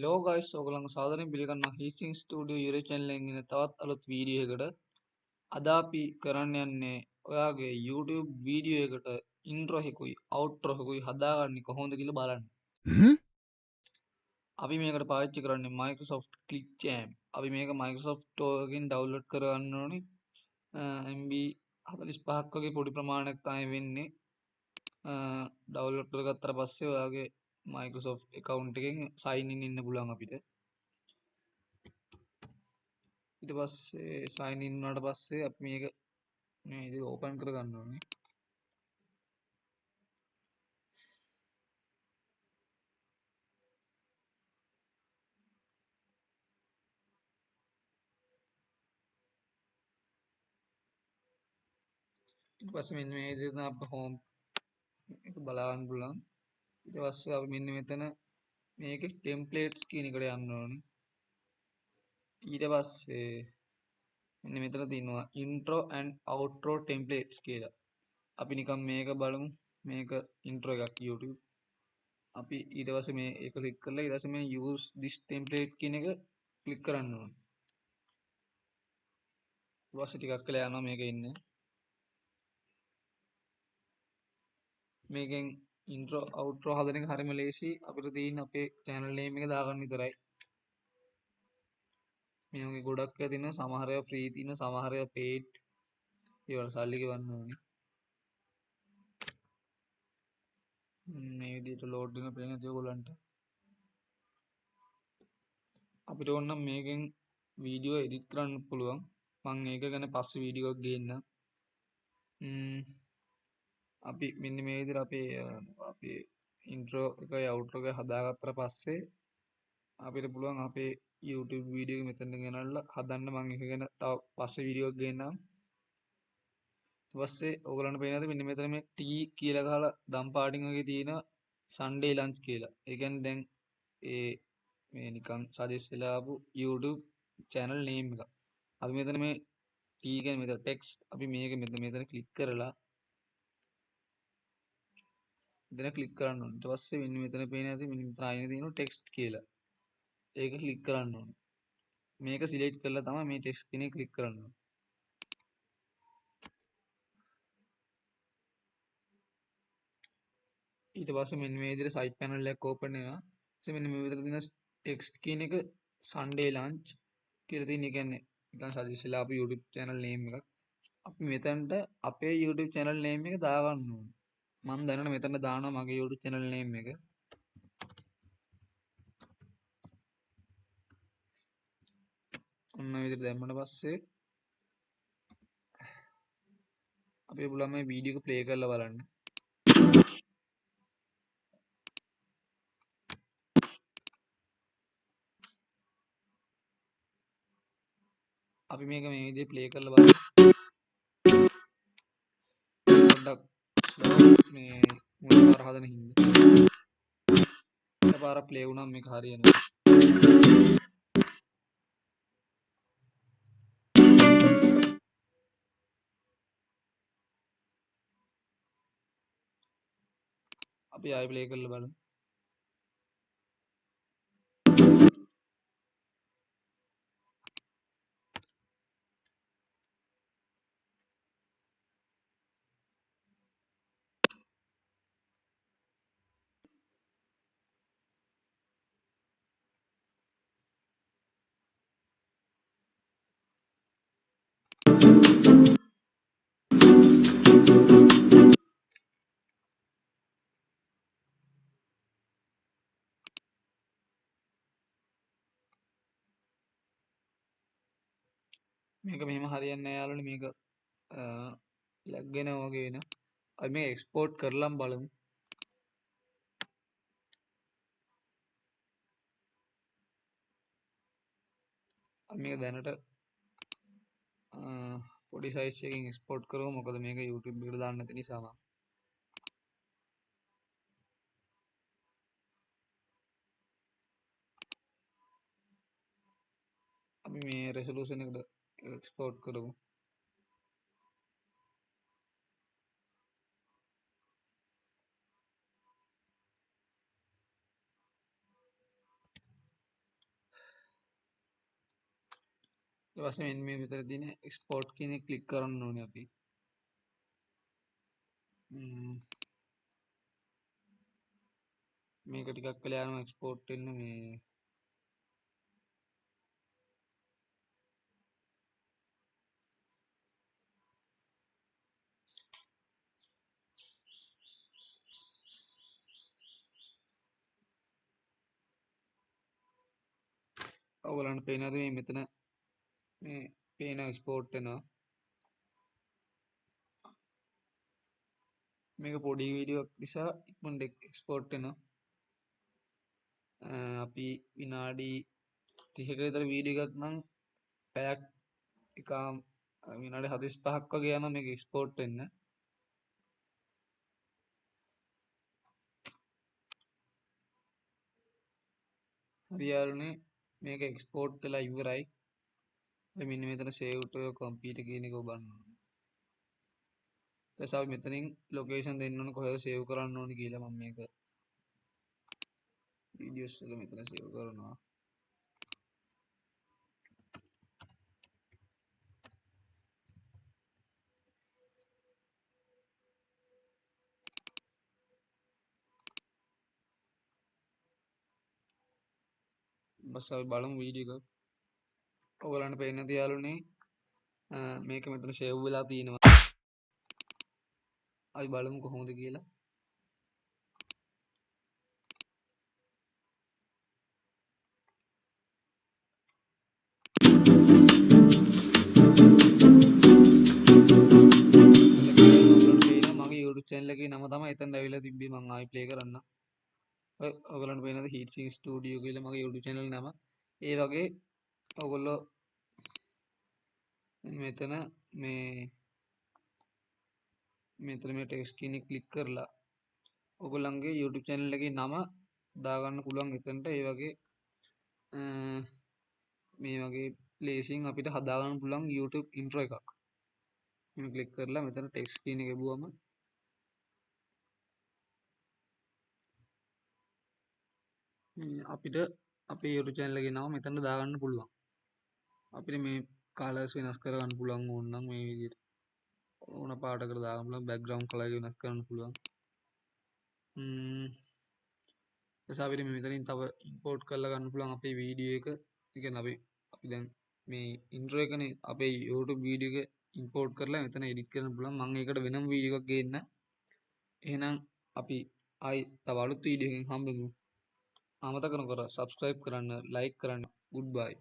Hello guys ඔයගොල්ලන්ගේ සාදරයෙන් පිළිගන්නවා හීසින් studio YouTube channel එකෙන් එන තවත් අලුත් වීඩියෝ එකකට. අද අපි කරන්න යන්නේ ඔයාගේ YouTube වීඩියෝ එකට ඉන්ට්‍රෝ එකකුයි අවුට්‍රෝ එකකුයි හදාගන්නේ කොහොමද කියලා බලන්න. අපි මේකට පාවිච්චි කරන්නේ Microsoft Clipchamp. අපි මේක Microsoft Store එකෙන් download කරගන්න ඕනේ. MB 45ක් වගේ පොඩි ප්‍රමාණයක් තමයි වෙන්නේ. download කරගත්තට පස්සේ ඔයාගේ Microsoft account එකෙන් sign in වෙන්න පුළුවන් අපිට. ඊට පස්සේ sign in වුණාට පස්සේ අපි මේක මේ විදිහට open කරගන්න ඕනේ. ඊට පස්සේ මෙන්න මේ විදිහට අපේ home එක බලන්න පුළුවන්. ඊට පස්සේ අපි මෙන්න මෙතන මේකේ templates කියන එකට යන්න ඕනේ. ඊට පස්සේ මෙන්න මෙතන තියෙනවා intro and outro templates කියලා. අපි නිකන් මේක බලමු. මේක intro එකක් YouTube. අපි ඊට පස්සේ මේ එක ක්ලික් කරලා ඊට පස්සේ මේ use this template කියන එක ක්ලික් කරන්න ඕනේ. ඊට පස්සේ ටිකක් වෙලා යනවා මේක ඉන්නේ. මේකෙන් intro outro හදන එක හරිම ලේසි. අපිට තියෙන අපේ channel name එක දාගන්න විතරයි. මේ වගේ ගොඩක් ඒවා තියෙනවා. සමහර ඒවා free තියෙනවා, සමහර ඒවා paid. ඒවල සල්ලි ගෙවන්න ඕනේ. මේ විදිහට load වෙන පේන ඔයගොල්ලන්ට. අපිට ඕන නම් මේකෙන් වීඩියෝ එඩිට් කරන්න පුළුවන්. මම ඒක ගැන පස්සේ වීඩියෝ එකක් ගේන්නම්. අපි මෙන්න මේ විදිහට අපේ intro එකයි outro එකයි හදාගත්තට පස්සේ අපිට පුළුවන් අපේ YouTube වීඩියෝ එක මෙතන ගෙනල්ලා හදන්න. මම ඒක ගැන තව පස්සේ වීඩියෝ එකක් ගේන්නම්. ඊට පස්සේ ඔයගලන්ට පේනවාද මෙන්න මෙතන මේ T කියලා ගහලා දම් පාටින් වගේ තියෙන Sunday lunch කියලා. ඒ කියන්නේ දැන් මේ නිකන් සජෙස්ට් වෙලා ආපු YouTube channel name එක. අපි මෙතන මේ T කියන්නේ මෙතන text අපි මේක මෙතන ක්ලික් කරලා මෙතන ක්ලික් කරන්න ඕනේ. ඊට පස්සේ මෙන්න මෙතන පේන ඇති මෙන්න මෙතන ආයෙත් තියෙනවා text කියලා. ඒක ක්ලික් කරන්න ඕනේ. මේක සිලෙක්ට් කරලා තමයි මේ text කියන එක ක්ලික් කරන්න ඕනේ. ඊට පස්සේ මෙන්න මේ විදිහට side panel එකක් open වෙනවා. ඊට මෙන්න මේ විදිහට තියෙන text කියන එක Sunday lunch කියලා තියෙන. ඒ කියන්නේ නිකන් සජෙස්ට් වෙලා අපේ YouTube channel name එකක්. අපි මෙතනට අපේ YouTube channel name එක දාගන්න ඕනේ. මම දැනට මෙතන දානවා මගේ YouTube channel name එක. ඔන්න ඔය විදිහට දැම්මම පස්සේ අපි පුළුවන් මේ වීඩියෝ එක ප්ලේ කරලා බලන්න. අපි මේක මේ විදිහට ප්ලේ කරලා බලමු. පොඩ්ඩක් මේ මුල පාර හදන හින්දා. එකපාරක් ප්ලේ වුණාම මේක හරියනවා. අපි ආයෙ ප්ලේ කරලා බලමු. මේක මෙහෙම හරියන්නේ නැහැ යාළුවනේ. මේක ලැග් වෙනවා වගේ වෙන. අපි මේක එක්ස්පෝර්ට් කරලම් බලමු. අපි මේක දැනට පොඩි සයිස් එකකින් එක්ස්පෝර්ට් කරමු. මොකද මේක YouTube එකට දාන්න නැති නිසා මම. අපි මේ රෙසලූෂන් එකට එක්ස්පෝර්ට් කරමු. ඊට පස්සේ මෙන්න මේ විතර තියෙන එක්ස්පෝර්ට් කියන එක ක්ලික් කරන්න ඕනේ අපි. මේක ටිකක් වෙලා යනවා එක්ස්පෝර්ට් වෙන්න මේ ඔයගලන්ට පේනවාද මේ මෙතන මේ පේන එක්ස්පෝර්ට් වෙනවා. මේක පොඩි වීඩියෝක් නිසා ඉක්මනට එක්ස්පෝර්ට් වෙනවා. අපි විනාඩි 30ක විතර වීඩියෝ එකක් නම් පැයක් එකම විනාඩි 45ක් වගේ යනවා මේක එක්ස්පෝර්ට් වෙන්න. හරි යාළුවනේ මේක එක්ස්පෝර්ට් වෙලා ඉවරයි. මෙන්න මෙතන save to your computer කියන එක ඔබන්න ඕනේ. ඊට පස්සේ මෙතනින් ලොකේෂන් දෙන්න ඕනේ කොහෙද සේව් කරන්න ඕනේ කියලා මම මේක වීඩියෝස් එක මෙතන සේව් කරනවා. බස් අපි බලමු වීඩියෝ එක. ඔයගලන්ට පේන්නේ නැති යාළුවනේ මේක මෙතන සේව් වෙලා තියෙනවා. අපි බලමු කොහොමද කියලා. මගේ YouTube channel එකේ නම තමයි එතනට ඇවිල්ලා තිබ්බේ. මම ආයි play කරන්න. ඔයගලන්ට පේනද Heatsink Studio කියලා මගේ YouTube channel නම. ඒ වගේ ඔයගොල්ලෝ මෙතන මේ ටෙක්ස්ට් කියන එක ක්ලික් කරලා ඔයගොල්ලන්ගේ YouTube channel එකේ නම දාගන්න පුළුවන් එතනට. ඒ වගේ මේ වගේ ප්ලේසින් අපිට හදාගන්න පුළුවන් YouTube intro එකක්. මේ ක්ලික් කරලා මෙතන ටෙක්ස්ට් කියන එක එබුවම අපිට අපේ YouTube channel එකේ නම මෙතන දාගන්න පුළුවන්. අපිට මේ කලර්ස් වෙනස් කරගන්න පුළුවන් ඕන නම් මේ විදිහට ඕන පාටකට දාගන්න පුළුවන්. බෑග්ග්‍රවුන්ඩ් කලර් වෙනස් කරන්න පුළුවන්. අපිට මෙතනින් තව ඉම්පෝර්ට් කරලා ගන්න පුළුවන් අපේ වීඩියෝ එක. ඒ කියන්නේ අපි දැන් මේ ඉන්ට්‍රෝ එකනේ අපේ YouTube වීඩියෝ එක ඉම්පෝර්ට් කරලා මෙතන එඩිට් කරන්න පුළුවන්. මම ඒකට වෙනම වීඩියෝ එකක් ගේන්න. එහෙනම් අපි ආයි තව අලුත් වීඩියෝ එකකින් හම්බෙමු. අමතක නොකර subscribe කරන්න, like කරන්න. goodbye.